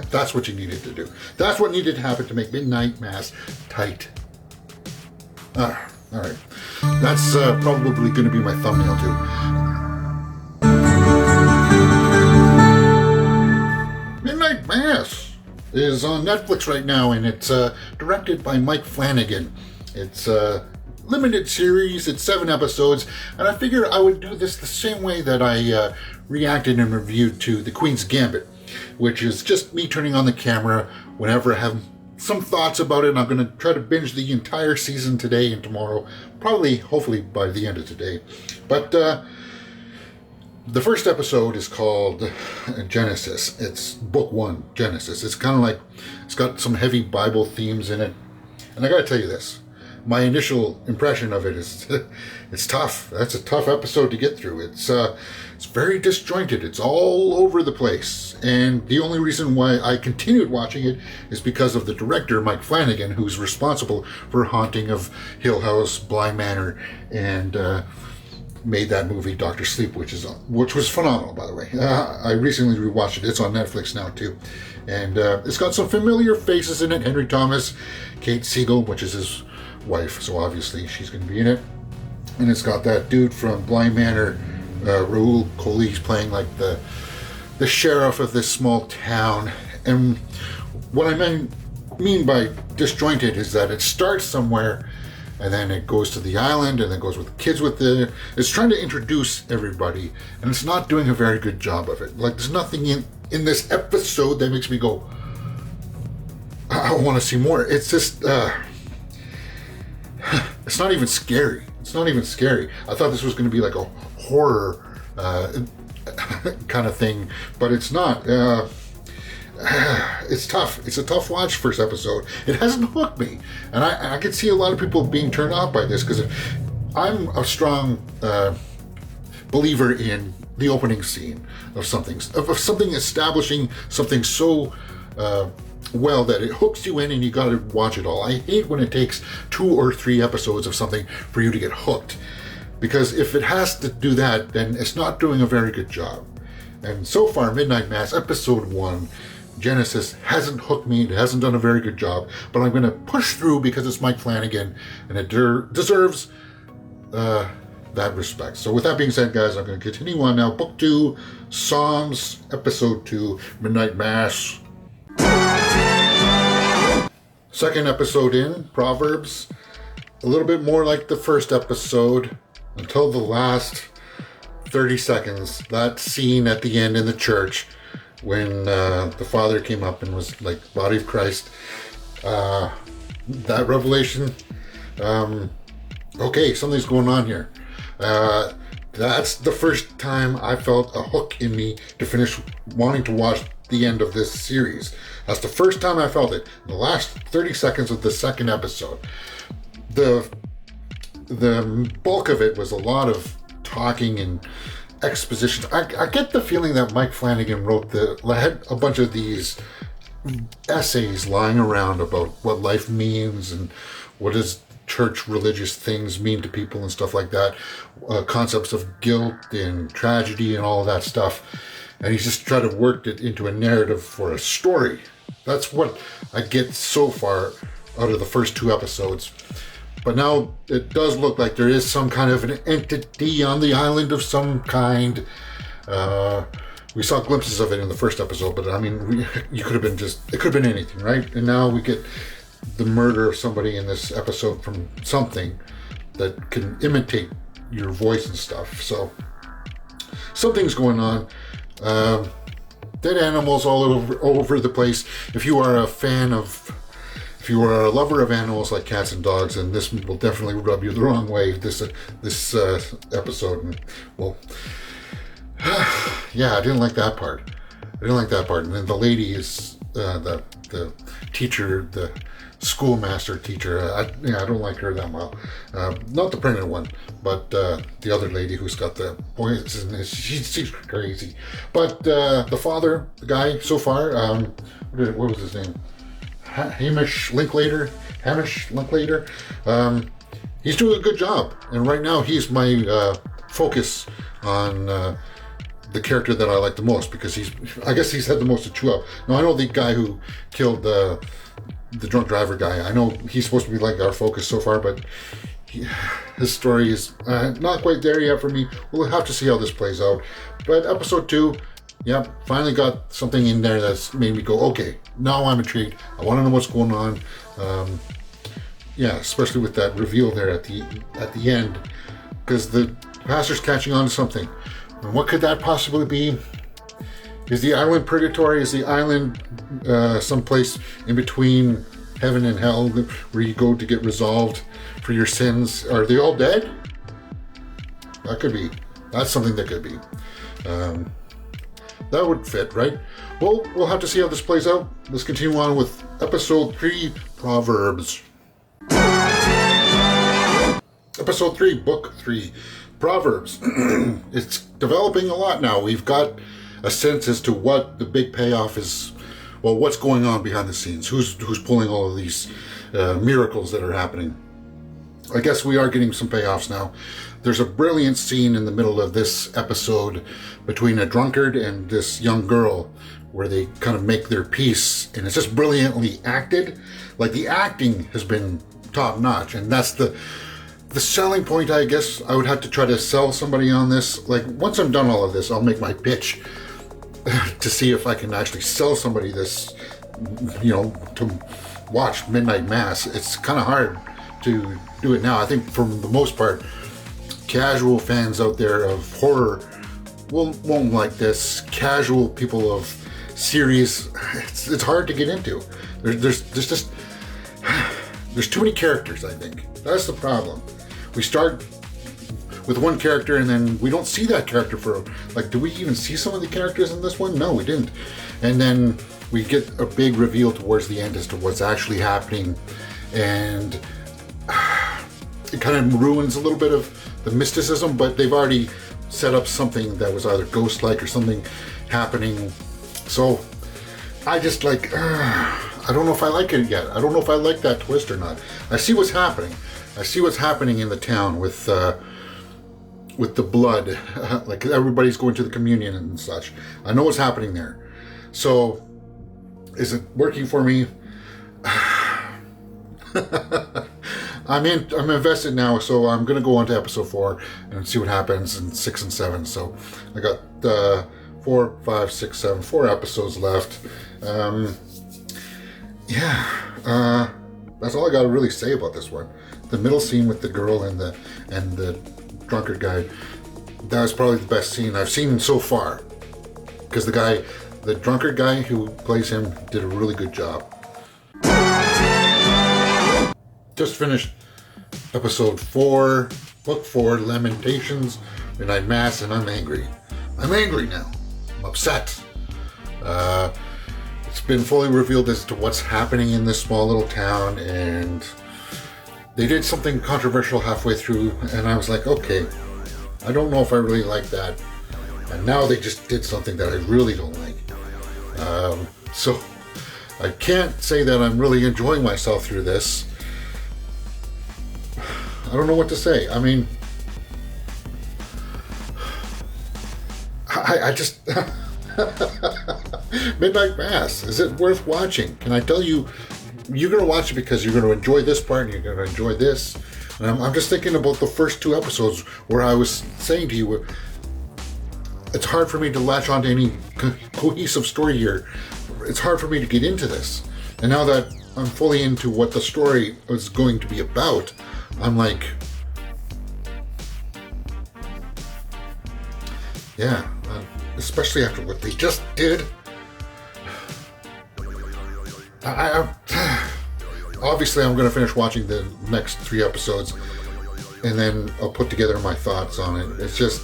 That's what you needed to do. That's what needed to happen to make Midnight Mass tight. All right. That's probably going to be my thumbnail too. Midnight Mass is on Netflix right now, and it's directed by Mike Flanagan. It's a limited series. It's 7 episodes, and I figure I would do this the same way that I reacted and reviewed to The Queen's Gambit, which is just me turning on the camera whenever I have some thoughts about it. And I'm going to try to binge the entire season today and tomorrow, hopefully by the end of today. But the first episode is called Genesis. It's book 1, Genesis. It's kind of like, it's got some heavy Bible themes in it. And I got to tell you this. My initial impression of it is it's tough. That's a tough episode to get through. It's very disjointed. It's all over the place. And the only reason why I continued watching it is because of the director, Mike Flanagan, who's responsible for Haunting of Hill House, Bly Manor, and made that movie Dr. Sleep, which was phenomenal, by the way. I recently rewatched it. It's on Netflix now too. And it's got some familiar faces in it. Henry Thomas, Kate Siegel, which is his wife, so obviously she's going to be in it. And it's got that dude from Bly Manor, Raoul Coley's playing like the sheriff of this small town. And what I mean by disjointed is that it starts somewhere and then it goes to the island and then goes with the kids it's trying to introduce everybody, and it's not doing a very good job of it. Like, there's nothing in this episode that makes me go, I want to see more. It's just it's not even scary. It's not even scary. I thought this was going to be like a horror kind of thing, but it's not. It's tough. It's a tough watch, first episode. It hasn't hooked me. And I can see a lot of people being turned off by this, because I'm a strong believer in the opening scene of something establishing something so well that it hooks you in and you got to watch it all. I hate when it takes 2 or 3 episodes of something for you to get hooked, because if it has to do that, then it's not doing a very good job. And so far, Midnight Mass episode 1, Genesis, hasn't hooked me. It hasn't done a very good job, but I'm going to push through because it's Mike Flanagan and it deserves that respect. So with that being said, guys, I'm going to continue on now. Book 2, Psalms, episode 2, Midnight Mass. Second episode in, Proverbs. A little bit more like the first episode until the last 30 seconds. That scene at the end in the church when the father came up and was like, body of Christ. That revelation. Okay, something's going on here. That's the first time I felt a hook in me to finish wanting to watch the end of this series. That's the first time I felt it. The last 30 seconds of the second episode. The bulk of it was a lot of talking and exposition. I get the feeling that Mike Flanagan had a bunch of these essays lying around about what life means and what does church religious things mean to people and stuff like that, concepts of guilt and tragedy and all of that stuff, and he's just tried to work it into a narrative for a story. That's what I get so far out of the first 2 episodes. But now it does look like there is some kind of an entity on the island of some kind. We saw glimpses of it in the first episode, but I mean, it could have been anything, right? And now we get the murder of somebody in this episode from something that can imitate your voice and stuff. So something's going on. Dead animals all over the place. If you are a lover of animals like cats and dogs, then this will definitely rub you the wrong way. This episode, and well, yeah, I didn't like that part. And then the lady is the teacher, the schoolmaster teacher. I don't like her that well. Not the pregnant one, but the other lady who's got the poison. She's crazy. But the father, the guy so far, what was his name? Hamish Linklater. He's doing a good job, and right now he's my focus on the character that I like the most, because I guess he's had the most to chew up. Now, I know the guy who killed the drunk driver guy, I know he's supposed to be like our focus so far, but his story is not quite there yet for me. We'll have to see how this plays out. But episode 2, yeah, finally got something in there that's made me go, okay, now I'm intrigued. I want to know what's going on. Yeah, especially with that reveal there at the end, because the pastor's catching on to something. And what could that possibly be? Is the island purgatory? Is the island someplace in between heaven and hell where you go to get resolved for your sins? Are they all dead? That could be. That's something that could be. That would fit, right? Well, we'll have to see how this plays out. Let's continue on with episode 3, Proverbs. Episode 3, book 3, Proverbs. It's developing a lot now. We've got a sense as to what the big payoff is. Well, what's going on behind the scenes? Who's pulling all of these miracles that are happening? I guess we are getting some payoffs now. There's a brilliant scene in the middle of this episode between a drunkard and this young girl where they kind of make their peace, and it's just brilliantly acted. Like, the acting has been top notch, and that's the selling point. I guess I would have to try to sell somebody on this. Like, once I'm done all of this, I'll make my pitch to see if I can actually sell somebody this, to watch Midnight Mass. It's kind of hard to do it now. I think for the most part, casual fans out there of horror won't like this. Casual people of series, it's hard to get into. There's too many characters, I think. That's the problem. We start with one character and then we don't see that character for, like, do we even see some of the characters in this one? No, we didn't. And then we get a big reveal towards the end as to what's actually happening, and it kind of ruins a little bit of the mysticism, but they've already set up something that was either ghost-like or something happening. So I just I don't know if I like it yet. I don't know if I like that twist or not. I see what's happening. I see what's happening in the town with the blood. Like, everybody's going to the communion and such. I know what's happening there. So is it working for me? I'm invested now, so I'm going to go on to episode 4 and see what happens in 6 and 7. So I got 4, 5, 6, 7, 4 episodes left. That's all I got to really say about this one. The middle scene with the girl and the drunkard guy, that was probably the best scene I've seen so far, because the drunkard guy who plays him did a really good job. Just finished episode 4, book 4, Lamentations, Midnight Mass, and I'm angry. I'm angry now. I'm upset. It's been fully revealed as to what's happening in this small little town, and they did something controversial halfway through, and I was like, okay, I don't know if I really like that. And now they just did something that I really don't like. So I can't say that I'm really enjoying myself through this. I don't know what to say. I mean, I just... Midnight Mass, is it worth watching? Can I tell you, you're going to watch it because you're going to enjoy this part and you're going to enjoy this. And I'm just thinking about the first 2 episodes where I was saying to you, it's hard for me to latch onto any cohesive story here. It's hard for me to get into this. And now that I'm fully into what the story is going to be about, I'm like, yeah, especially after what they just did. Obviously, I'm going to finish watching the next 3 episodes, and then I'll put together my thoughts on it. It's just,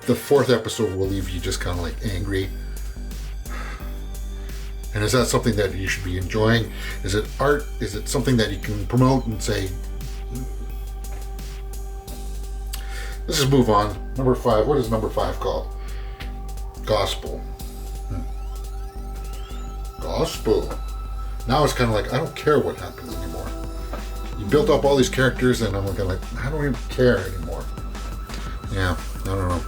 the 4th episode will leave you just kind of like angry. And is that something that you should be enjoying? Is it art? Is it something that you can promote and say? Let's just move on. Number 5. What is number 5 called? Gospel. Gospel. Now it's kind of like, I don't care what happens anymore. You built up all these characters, and I'm looking like, I don't even care anymore. Yeah, I don't know.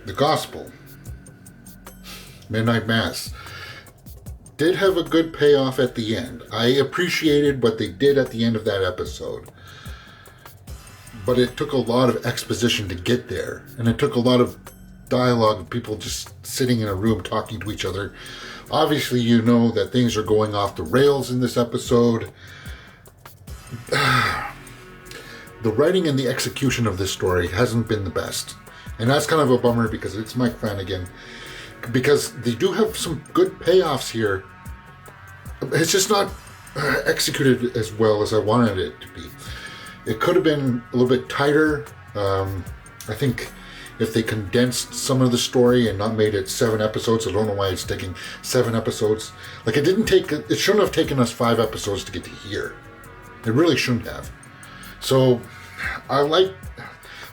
the Gospel, Midnight Mass, did have a good payoff at the end. I appreciated what they did at the end of that episode. But it took a lot of exposition to get there. And it took a lot of dialogue of people just sitting in a room talking to each other. Obviously, you know that things are going off the rails in this episode. The writing and the execution of this story hasn't been the best. And that's kind of a bummer because it's Mike Flanagan. Because they do have some good payoffs here. It's just not executed as well as I wanted it to be. It could have been a little bit tighter. I think if they condensed some of the story and not made it 7 episodes, I don't know why it's taking 7 episodes. Like, it shouldn't have taken us 5 episodes to get to here. It really shouldn't have. So, I like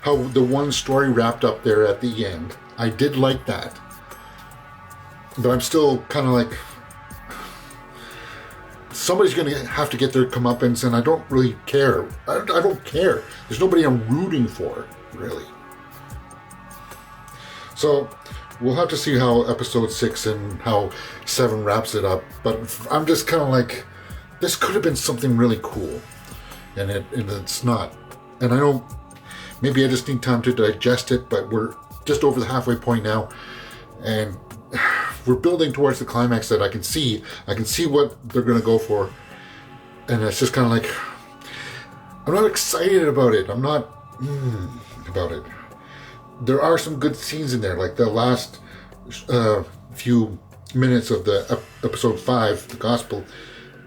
how the one story wrapped up there at the end. I did like that. But I'm still kind of like, somebody's going to have to get their comeuppance, and I don't really care. I don't care. There's nobody I'm rooting for, really. So, we'll have to see how episode 6 and how 7 wraps it up. But I'm just kind of like, this could have been something really cool. And it's not. And I don't, maybe I just need time to digest it, but we're just over the halfway point now. And we're building towards the climax that I can see. I can see what they're going to go for. And it's just kind of like, I'm not excited about it. I'm not about it. There are some good scenes in there, like the last few minutes of the episode 5, the Gospel.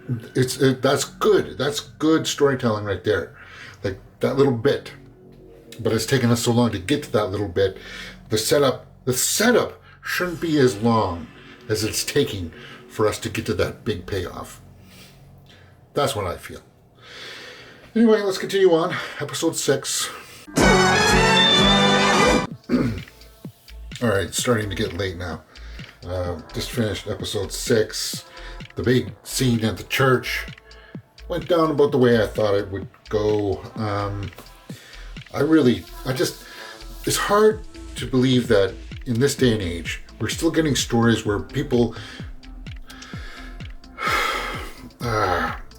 That's good. That's good storytelling right there. Like that little bit. But it's taken us so long to get to that little bit. The setup shouldn't be as long as it's taking for us to get to that big payoff. That's what I feel. Anyway, let's continue on. Episode 6. Alright, it's starting to get late now. Just finished episode 6. The big scene at the church went down about the way I thought it would go. It's hard to believe that in this day and age, we're still getting stories where people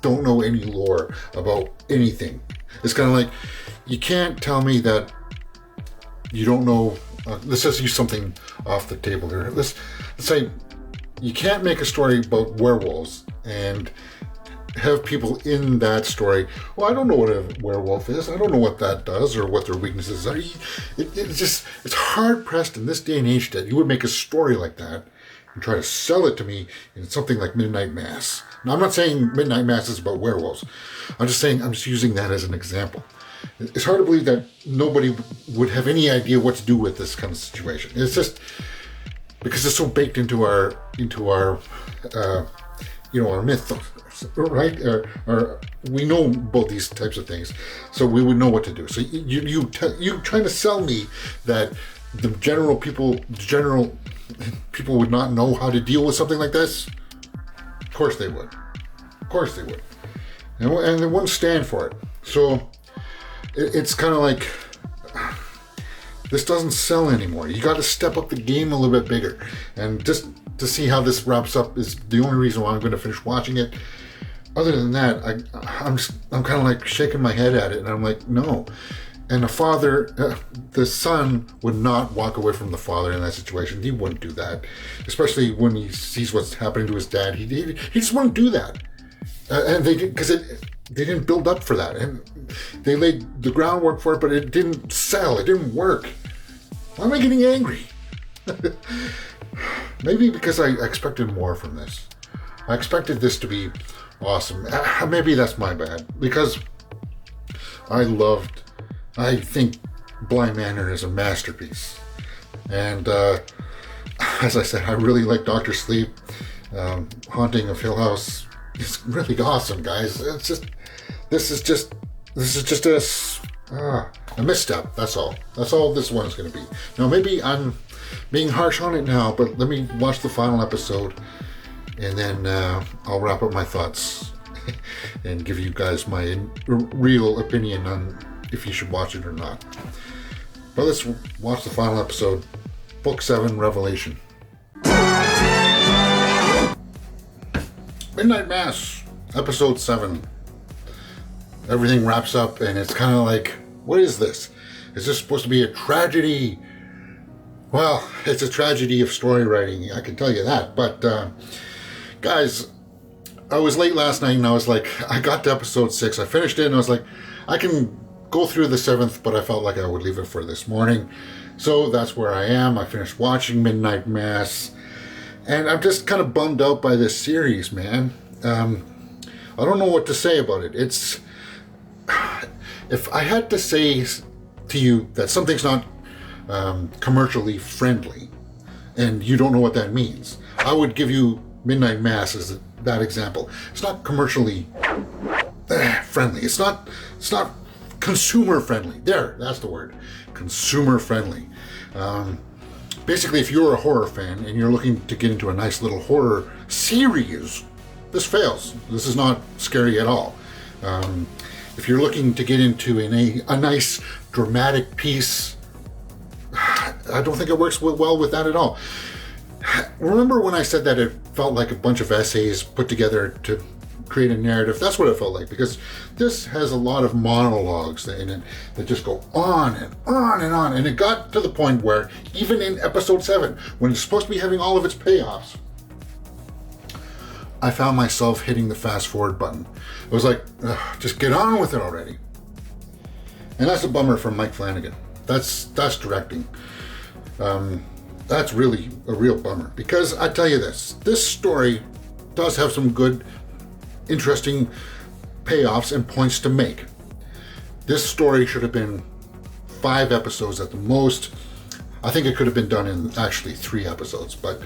don't know any lore about anything. It's kind of like, you can't tell me that you don't know. Let's just use something off the table here. Let's say you can't make a story about werewolves and have people in that story. Well, I don't know what a werewolf is. I don't know what that does or what their weaknesses are. It's hard pressed in this day and age that you would make a story like that and try to sell it to me in something like Midnight Mass. Now, I'm not saying Midnight Mass is about werewolves. I'm just using that as an example. It's hard to believe that nobody would have any idea what to do with this kind of situation. It's just because it's so baked into our myth, right? Or we know both these types of things, so we would know what to do. So you trying to sell me that the general people would not know how to deal with something like this? Of course they would. Of course they would. And they wouldn't stand for it. So it's kind of like, this doesn't sell anymore. You got to step up the game a little bit bigger. And just to see how this wraps up is the only reason why I'm going to finish watching it. Other than that, I'm kind of like shaking my head at it, and I'm like, no. And the son would not walk away from the father in that situation. He wouldn't do that, especially when he sees what's happening to his dad. He just wouldn't do that, and they did, because they didn't build up for that, and they laid the groundwork for it, but it didn't sell. It didn't work. Why am I getting angry? Maybe because I expected more from this. I expected this to be awesome. Maybe that's my bad, because I think Bly Manor is a masterpiece. And as I said, I really like Dr. Sleep. Haunting of Hill House is really awesome, guys. This is just a misstep. That's all. That's all this one is going to be. Now, maybe I'm being harsh on it now, but let me watch the final episode, and then I'll wrap up my thoughts and give you guys my real opinion on if you should watch it or not. But let's watch the final episode Book 7, Revelation. Midnight Mass, Episode 7. Everything wraps up and it's kind of like, what is this? Is this supposed to be a tragedy? Well, it's a tragedy of story writing, I can tell you that. But, guys, I was late last night and I was like, I got to episode 6. I finished it and I was like, I can go through the 7th, but I felt like I would leave it for this morning. So that's where I am. I finished watching Midnight Mass. And I'm just kind of bummed out by this series, man. I don't know what to say about it. It's... If I had to say to you that something's not commercially friendly, and you don't know what that means, I would give you Midnight Mass as that example. It's not commercially friendly. It's not consumer friendly. That's the word. Consumer friendly. Basically, if you're a horror fan and you're looking to get into a nice little horror series, this fails. This is not scary at all. If you're looking to get into a nice dramatic piece, I don't think it works well with that at all. Remember when I said that it felt like a bunch of essays put together to create a narrative? That's what it felt like, because this has a lot of monologues in it that just go on and on and on. And it got to the point where even in episode 7, when it's supposed to be having all of its payoffs, I found myself hitting the fast forward button. It was like, just get on with it already. And that's a bummer from Mike Flanagan. That's directing. That's really a real bummer, because I tell you this story does have some good, interesting payoffs and points to make. This story should have been 5 episodes at the most. I think it could have been done in actually 3 episodes, but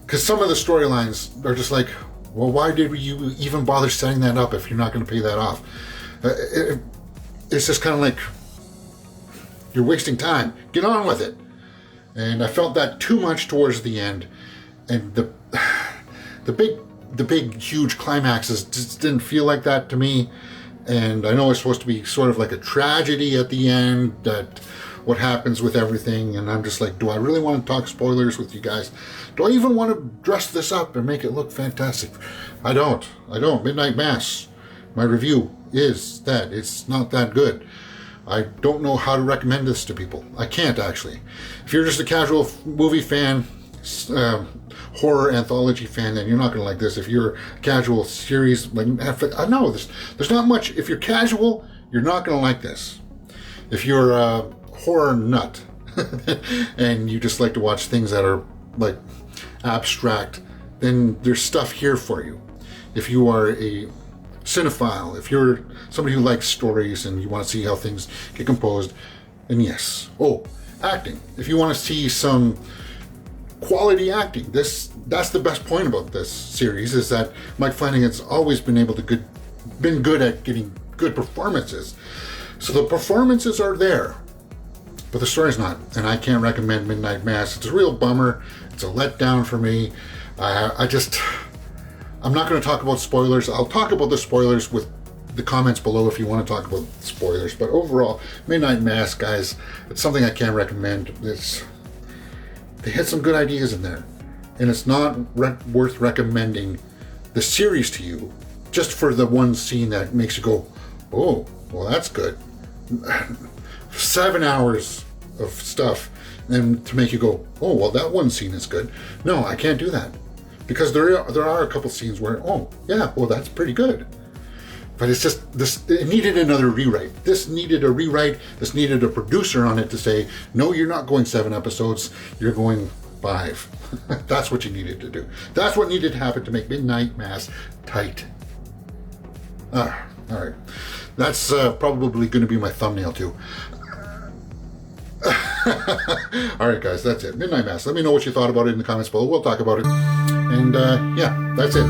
because some of the storylines are just like, well, why did you even bother setting that up if you're not going to pay that off? It's just kind of like, you're wasting time. Get on with it. And I felt that too much towards the end, and the big huge climaxes just didn't feel like that to me. And I know it's supposed to be sort of like a tragedy at the end, that what happens with everything, and I'm just like, do I really want to talk spoilers with you guys? Do I even want to dress this up and make it look fantastic? I don't. Midnight Mass, my review is that it's not that good. I don't know how to recommend this to people. I can't, actually. If you're just a casual movie fan, horror anthology fan, then you're not going to like this. If you're a casual series, like, I know there's not much. If you're casual, you're not going to like this. If you're a horror nut and you just like to watch things that are like abstract, then there's stuff here for you. If you are a cinephile, if you're somebody who likes stories and you want to see how things get composed, then yes. Oh, acting. If you want to see some quality acting, that's the best point about this series, is that Mike Flanagan's always been good at getting good performances. So the performances are there, but the story's not, and I can't recommend Midnight Mass. It's a real bummer. It's a letdown for me. I'm not going to talk about spoilers. I'll talk about the spoilers with the comments below if you want to talk about spoilers. But overall, Midnight Mass, guys, it's something I can't recommend. They had some good ideas in there, and it's not worth recommending the series to you just for the one scene that makes you go, oh, well, that's good. 7 hours of stuff, and to make you go, oh, well, that one scene is good. No, I can't do that. Because there are a couple scenes where, oh, yeah, well, that's pretty good. But it's just, it needed another rewrite. This needed a rewrite. This needed a producer on it to say, no, you're not going 7 episodes. You're going 5. That's what you needed to do. That's what needed to happen to make Midnight Mass tight. All right. That's probably going to be my thumbnail, too. All right, guys, that's it. Midnight Mass. Let me know what you thought about it in the comments below. We'll talk about it. And yeah, that's it.